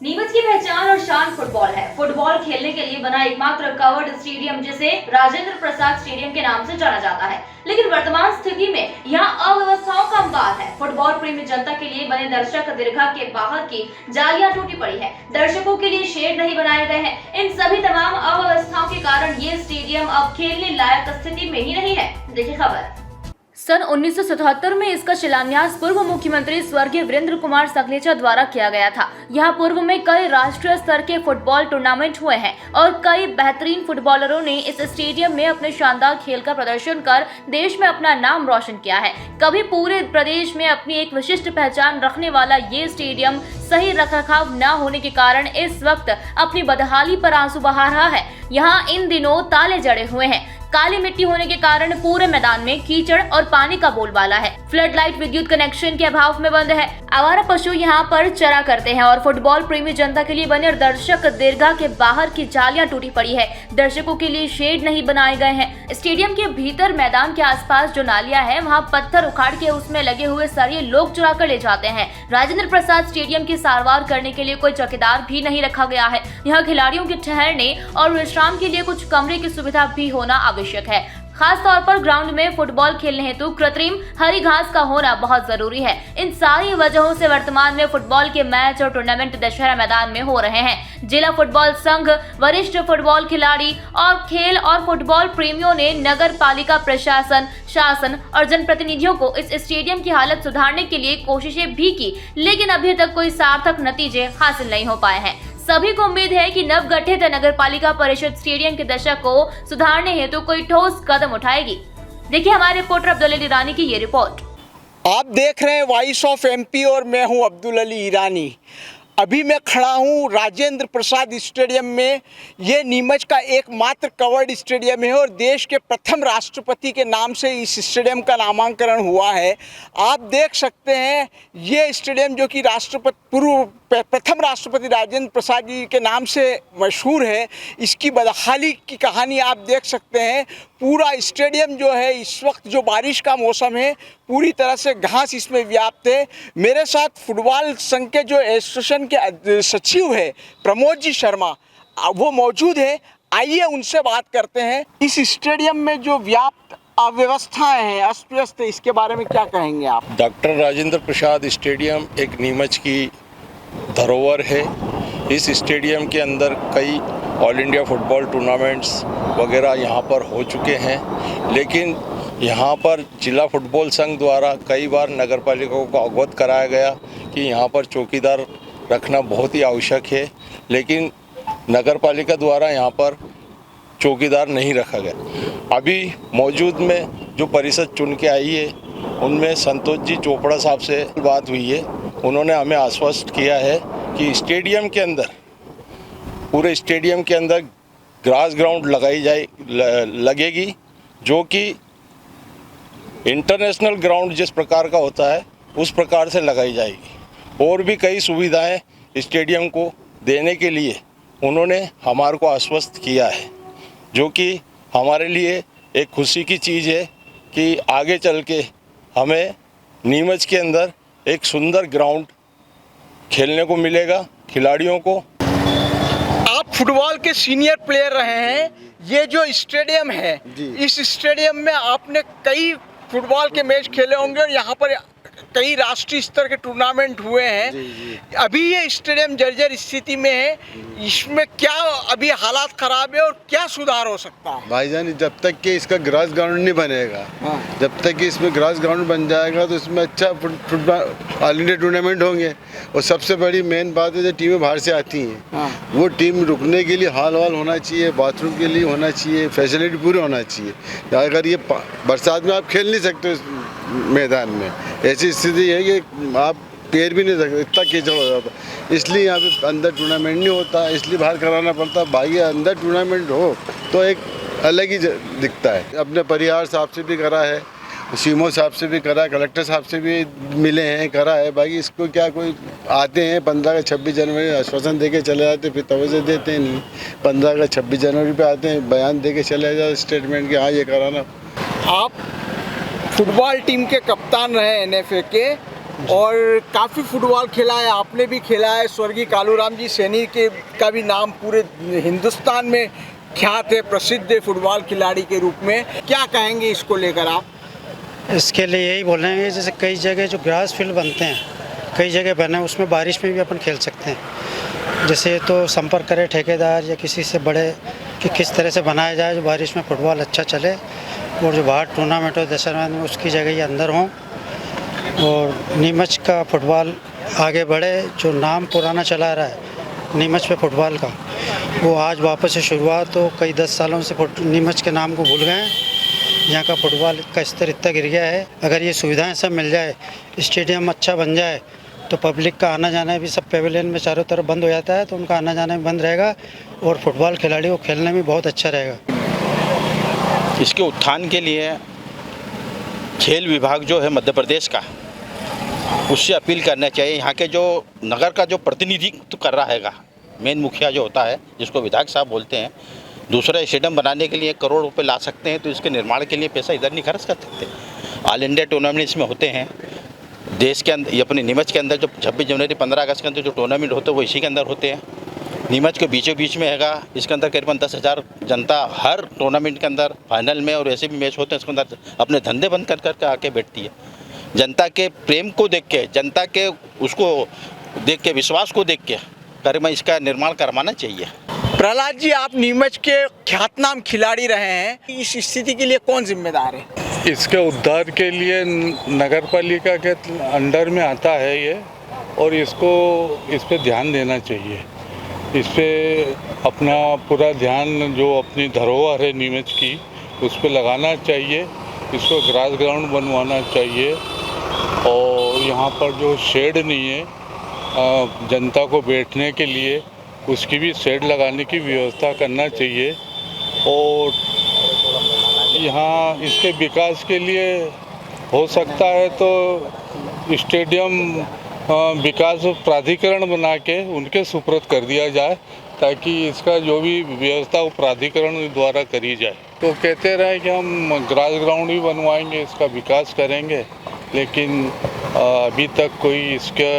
नीमच की पहचान और शान फुटबॉल है। फुटबॉल खेलने के लिए बना एकमात्र कवर्ड स्टेडियम जिसे राजेंद्र प्रसाद स्टेडियम के नाम से जाना जाता है, लेकिन वर्तमान स्थिति में यहाँ अव्यवस्थाओं का अंबार है। फुटबॉल प्रेमी जनता के लिए बने दर्शक दीर्घा के बाहर की जालियां टूटी पड़ी है। दर्शकों के लिए शेड नहीं बनाए गए हैं। इन सभी तमाम अव्यवस्थाओं के कारण ये स्टेडियम अब खेलने लायक स्थिति में ही नहीं है। देखिए खबर। सन 1977 में इसका शिलान्यास पूर्व मुख्यमंत्री स्वर्गीय वीरेंद्र कुमार सकलेचा द्वारा किया गया था। यहाँ पूर्व में कई राष्ट्रीय स्तर के फुटबॉल टूर्नामेंट हुए हैं और कई बेहतरीन फुटबॉलरों ने इस स्टेडियम में अपने शानदार खेल का प्रदर्शन कर देश में अपना नाम रोशन किया है। कभी पूरे प्रदेश में अपनी एक विशिष्ट पहचान रखने वाला ये स्टेडियम सही रखरखाव न होने के कारण इस वक्त अपनी बदहाली पर आंसू बहा रहा है। यहाँ इन दिनों ताले जड़े हुए हैं। काली मिट्टी होने के कारण पूरे मैदान में कीचड़ और पानी का बोलबाला है। फ्लड लाइट विद्युत कनेक्शन के अभाव में बंद है। आवारा पशु यहाँ पर चरा करते हैं और फुटबॉल प्रेमी जनता के लिए बने दर्शक दीर्घा के बाहर की जालियां टूटी पड़ी है। दर्शकों के लिए शेड नहीं बनाए गए हैं। स्टेडियम के भीतर मैदान के आसपास जो नालियां हैं, वहाँ पत्थर उखाड़ के उसमें लगे हुए सरिये लोग चुरा कर ले जाते हैं। राजेंद्र प्रसाद स्टेडियम की सारवार करने के लिए कोई चौकीदार भी नहीं रखा गया है। यहाँ खिलाड़ियों के ठहरने और विश्राम के लिए कुछ कमरे की सुविधा भी होना आवश्यक है। खास तौर पर ग्राउंड में फुटबॉल खेलने हेतु कृत्रिम हरी घास का होना बहुत जरूरी है। इन सारी वजहों से वर्तमान में फुटबॉल के मैच और टूर्नामेंट दशहरा मैदान में हो रहे हैं। जिला फुटबॉल संघ, वरिष्ठ फुटबॉल खिलाड़ी और खेल और फुटबॉल प्रेमियों ने नगर पालिका प्रशासन, शासन और जनप्रतिनिधियों को इस स्टेडियम की हालत सुधारने के लिए कोशिशें भी की, लेकिन अभी तक कोई सार्थक नतीजे हासिल नहीं हो पाए हैं। सभी को उम्मीद है कि नवगठित नगर पालिका परिषद स्टेडियम की दशा को सुधारने हेतु कोई ठोस कदम उठाएगी। देखिए हमारे रिपोर्टर अब्दुल अली ईरानी की ये रिपोर्ट। आप देख रहे हैं वॉइस ऑफ एमपी और मैं हूं अब्दुल अली ईरानी। अभी मैं खड़ा हूं राजेंद्र प्रसाद स्टेडियम में। ये नीमच का एकमात्र कवर्ड स्टेडियम है और देश के प्रथम राष्ट्रपति के नाम से इस स्टेडियम का नामांकन हुआ है। आप देख सकते हैं ये स्टेडियम जो कि प्रथम राष्ट्रपति राजेंद्र प्रसाद जी के नाम से मशहूर है, इसकी बदहाली की कहानी आप देख सकते हैं। पूरा स्टेडियम जो है इस वक्त जो बारिश का मौसम है पूरी तरह से घास इसमें व्याप्त है। मेरे साथ फुटबॉल संघ के जो एसोसिएशन के सचिव है प्रमोद जी शर्मा, वो मौजूद है। आइए उनसे बात करते हैं। इस स्टेडियम में जो व्याप्त अव्यवस्थाएं हैं, अस्त व्यस्त है, इसके बारे में क्या कहेंगे आप? डॉक्टर राजेंद्र प्रसाद स्टेडियम एक नीमच की धरोहर है। इस स्टेडियम के अंदर कई ऑल इंडिया फुटबॉल टूर्नामेंट्स वगैरह यहाँ पर हो चुके हैं, लेकिन यहाँ पर जिला फुटबॉल संघ द्वारा कई बार नगर पालिका को अवगत कराया गया कि यहाँ पर चौकीदार रखना बहुत ही आवश्यक है, लेकिन नगर पालिका द्वारा यहाँ पर चौकीदार नहीं रखा गया। अभी मौजूद में जो परिषद चुन के आई है उनमें संतोष जी चोपड़ा साहब से बात हुई है। उन्होंने हमें आश्वस्त किया है कि स्टेडियम के अंदर, पूरे स्टेडियम के अंदर ग्रास ग्राउंड लगेगी, जो कि इंटरनेशनल ग्राउंड जिस प्रकार का होता है उस प्रकार से लगाई जाएगी। और भी कई सुविधाएं स्टेडियम को देने के लिए उन्होंने हमारे को आश्वस्त किया है, जो कि हमारे लिए एक खुशी की चीज़ है कि आगे चल के हमें नीमच के अंदर एक सुंदर ग्राउंड खेलने को मिलेगा खिलाड़ियों को। आप फुटबॉल के सीनियर प्लेयर रहे हैं। ये जो स्टेडियम है, इस स्टेडियम में आपने कई फुटबॉल के मैच खेले होंगे और यहाँ पर कई राष्ट्रीय स्तर के टूर्नामेंट हुए हैं। अभी ये स्टेडियम जर्जर स्थिति में है, इसमें क्या अभी हालात खराब है और क्या सुधार हो सकता है? भाईजान, जब तक कि इसका ग्रास ग्राउंड नहीं बनेगा, जब तक कि इसमें ग्रास ग्राउंड बन जाएगा तो इसमें अच्छा फुटबॉल ऑल इंडिया टूर्नामेंट होंगे। और सबसे बड़ी मेन बात है जो टीमें बाहर से आती हैं, वो टीम रुकने के लिए हॉल होना चाहिए, बाथरूम के लिए होना चाहिए, फैसिलिटी पूरे होना चाहिए। अगर ये बरसात में आप खेल नहीं सकते इस मैदान में, ऐसी स्थिति है कि आप पैर भी नहीं सकते, इतना कीचड़ हो जाता। इसलिए यहाँ पे अंदर टूर्नामेंट नहीं होता, इसलिए बाहर कराना पड़ता। भाई अंदर टूर्नामेंट हो तो एक अलग ही दिखता है। अपने परिहार साहब से भी करा है, सीमो साहब से भी करा है, कलेक्टर साहब से भी मिले हैं, करा है। बाकी इसको क्या कोई आते हैं 15 का 26 जनवरी आश्वासन दे के चले जाते, फिर तवज्जो देते नहीं। 15 का 26 जनवरी पे आते हैं, बयान दे के चले जाते स्टेटमेंट के, हाँ ये कराना। आप फुटबॉल टीम के कप्तान रहे NFA के, और काफ़ी फुटबॉल खेला है, आपने भी खेला है। स्वर्गीय कालूराम जी सैनी के का भी नाम पूरे हिंदुस्तान में ख्यात है, प्रसिद्ध है फुटबॉल खिलाड़ी के रूप में। क्या कहेंगे इसको लेकर आप? इसके लिए यही बोलेंगे, जैसे कई जगह जो ग्रास फील्ड बनते हैं, कई जगह बने, उसमें बारिश में भी अपन खेल सकते हैं। जैसे तो संपर्क करे ठेकेदार या किसी से बड़े कि किस तरह से बनाया जाए जो बारिश में फुटबॉल अच्छा चले, और जो बाहर टूर्नामेंट हो दशहरा में उसकी जगह ही अंदर हों, और नीमच का फुटबॉल आगे बढ़े। जो नाम पुराना चला रहा है नीमच पे फुटबॉल का, वो आज वापस से शुरुआत हो। कई 10 सालों से नीमच के नाम को भूल गए हैं। यहाँ का फुटबॉल का स्तर इतना गिर गया है। अगर ये सुविधाएं सब मिल जाए, स्टेडियम अच्छा बन जाए, तो पब्लिक का आना जाना भी सब पेविलियन में चारों तरफ बंद हो जाता है, तो उनका आना जाना भी बंद रहेगा और फुटबॉल खिलाड़ियों को खेलने में बहुत अच्छा रहेगा। इसके उत्थान के लिए खेल विभाग जो है मध्य प्रदेश का, उससे अपील करना चाहिए। यहाँ के जो नगर का जो प्रतिनिधित्व कर रहा हैगा, मेन मुखिया जो होता है, जिसको विधायक साहब बोलते हैं, दूसरा स्टेडियम बनाने के लिए 1 करोड़ रुपए ला सकते हैं, तो इसके निर्माण के लिए पैसा इधर नहीं खर्च कर सकते। ऑल इंडिया टूर्नामेंट्स में होते हैं देश के अंदर, ये अपने नीमच के अंदर जो 26 जनवरी 15 अगस्त के अंदर जो टूर्नामेंट होते हैं वो इसी के अंदर होते हैं। नीमच के बीचों बीच में हैगा, इसके अंदर करीबन 10,000 जनता हर टूर्नामेंट के अंदर, फाइनल में और ऐसे भी मैच होते हैं, इसके अंदर अपने धंधे बंद कर करके आके बैठती है। जनता के प्रेम को देख के, जनता के उसको देख के, विश्वास को देख के करीबन इसका निर्माण करवाना चाहिए। प्रहलाद जी, आप नीमच के ख्यातनाम खिलाड़ी रहे हैं, इस स्थिति के लिए कौन जिम्मेदार है? इसके उद्धार के लिए नगर पालिका के अंडर में आता है ये, और इसको इस पे ध्यान देना चाहिए। इस पे अपना पूरा ध्यान, जो अपनी धरोहर है नीमच की, उस पे लगाना चाहिए। इसको ग्रास ग्राउंड बनवाना चाहिए, और यहाँ पर जो शेड नहीं है जनता को बैठने के लिए, उसकी भी शेड लगाने की व्यवस्था करना चाहिए। और यहाँ इसके विकास के लिए हो सकता है तो स्टेडियम विकास प्राधिकरण बना के उनके सुपुर्द कर दिया जाए, ताकि इसका जो भी व्यवस्था वो प्राधिकरण द्वारा करी जाए। तो कहते रहे कि हम ग्रास ग्राउंड भी बनवाएंगे, इसका विकास करेंगे, लेकिन अभी तक कोई इसका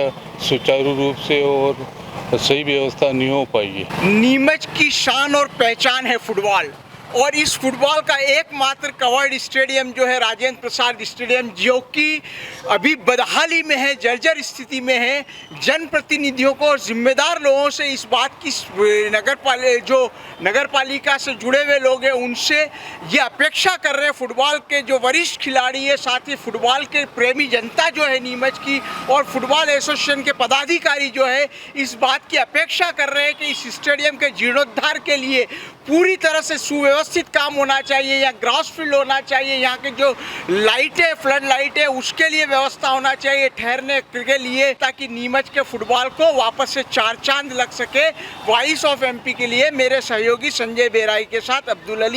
सुचारू रूप से और सही व्यवस्था नहीं हो पाई है। नीमच की शान और पहचान है फुटबॉल, और इस फुटबॉल का एकमात्र कवर्ड स्टेडियम जो है राजेंद्र प्रसाद स्टेडियम, जो कि अभी बदहाली में है, जर्जर स्थिति में है। जनप्रतिनिधियों को और जिम्मेदार लोगों से इस बात की नगर पालिका से जुड़े हुए लोग हैं, उनसे ये अपेक्षा कर रहे हैं, फुटबॉल के जो वरिष्ठ खिलाड़ी है, साथ ही फुटबॉल के प्रेमी जनता जो है नीमच की, और फुटबॉल एसोसिएशन के पदाधिकारी जो है, इस बात की अपेक्षा कर रहे हैं कि इस स्टेडियम के जीर्णोद्धार के लिए पूरी तरह से सुव्यवस्थित काम होना चाहिए। यहाँ ग्रास फील्ड होना चाहिए, यहाँ के जो लाइटें, फ्लड लाइटें, उसके लिए व्यवस्था होना चाहिए ठहरने के लिए, ताकि नीमच के फुटबॉल को वापस से 4 चांद लग सके। वॉइस ऑफ एमपी के लिए मेरे सहयोगी संजय बेराई के साथ अब्दुल अली।